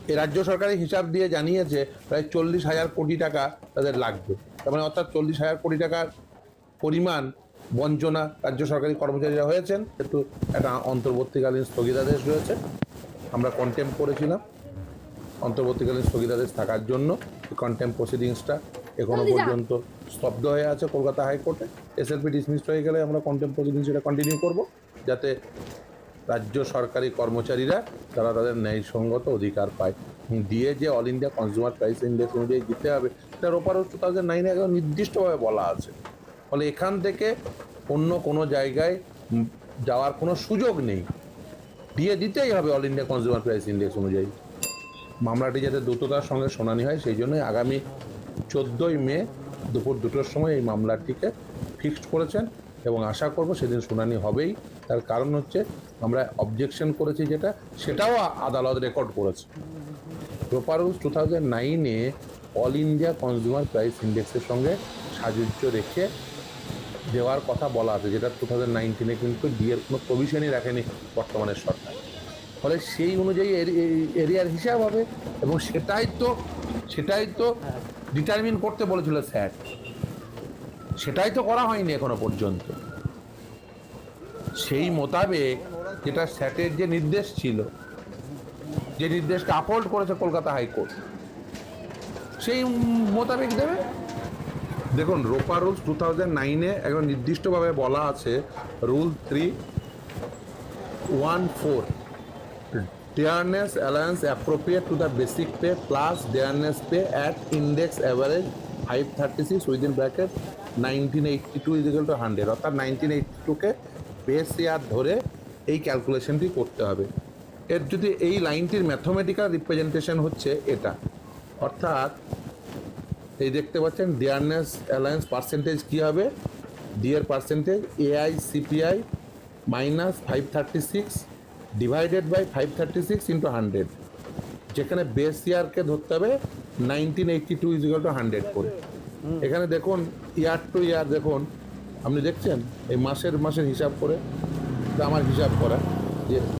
এই রাজ্য সরকারের হিসাব দিয়ে জানিয়েছে প্রায় 40,000 কোটি টাকা তাদের লাগবে। তার মানে অর্থাৎ 40,000 কোটি টাকার পরিমাণ বঞ্চনা রাজ্য সরকারি কর্মচারীরা হয়েছেন। কিন্তু একটা অন্তর্বর্তীকালীন স্থগিতাদেশ রয়েছে, আমরা কন্টেম্প করেছিলাম। অন্তর্বর্তীকালীন স্থগিতাদেশ থাকার জন্য কন্টেম্প প্রসিডিংসটা এখনো পর্যন্ত স্তব্ধ হয়ে আছে কলকাতা হাইকোর্টে। এসএলপি ডিসমিসড হয়ে গেলে আমরা কন্টেম্প প্রসিডিংস এটা কন্টিনিউ করব, যাতে রাজ্য সরকারি কর্মচারীরা তারা তাদের ন্যায়সঙ্গত অধিকার পায়। দিয়ে যে all India consumer price index অনুযায়ী দিতে হবে, এটা রোপার 2009 একদম নির্দিষ্টভাবে বলা আছে। ফলে এখান থেকে অন্য কোনো জায়গায় যাওয়ার কোনো সুযোগ নেই, দিয়ে দিতেই হবে all India consumer price index অনুযায়ী। মামলাটি যাতে দ্রুততার সঙ্গে শুনানি হয়, সেই জন্যই আগামী 14ই মে দুপুর 2টোর সময় এই মামলাটিকে ফিক্সড করেছেন এবং আশা করব সেদিন শুনানি হবেই। তার কারণ হচ্ছে আমরা অবজেকশন করেছি যেটা, সেটাও আদালত রেকর্ড করেছে। রোপার রুলস 2009-এ অল ইন্ডিয়া কনজিউমার প্রাইস ইন্ডেক্সের সঙ্গে সাযুজ্য রেখে দেওয়ার কথা বলা আছে, যেটা 2019-এ কিন্তু ডিএর কোনো প্রভিশনই রাখেনি বর্তমানের সরকার। ফলে সেই অনুযায়ী এরিয়ার হিসাব হবে এবং সেটাই তো ডিটারমিন করতে বলেছিল স্যাট, সেটাই তো করা হয়নি এখনো পর্যন্ত। সেই মোতাবেক যেটা স্যাটের যে নির্দেশ ছিল, যে নির্দেশকে আপহোল্ড করেছে কলকাতা হাইকোর্ট, সেই মোতাবেক দেবে। দেখুন, রোপার রুলস 2009-এ একদম নির্দিষ্টভাবে বলা আছে, rule 314, dearness allowance appropriate to the basic pay plus dearness pay at index average 536 within bracket 1982 is equal to 100, অর্থাৎ 1982-কে বেস ইয়ার ধরে এই ক্যালকুলেশনটি করতে হবে। এর যদি এই লাইনটির ম্যাথমেটিক্যাল রিপ্রেজেন্টেশন হচ্ছে এটা, অর্থাৎ এই দেখতে পাচ্ছেন ডিয়ারনেস অ্যালায়েন্স পার্সেন্টেজ কী হবে, ডিএর percentage AI CPI minus 536 divided by 536 into 100, যেখানে বেস ইয়ারকে ধরতে হবে 1982 ইজ ইকুয়াল টু 100 করে। এখানে দেখুন ইয়ার টু ইয়ার, দেখুন আপনি দেখছেন এই মাসের হিসাব করে, আমার হিসাব করা যে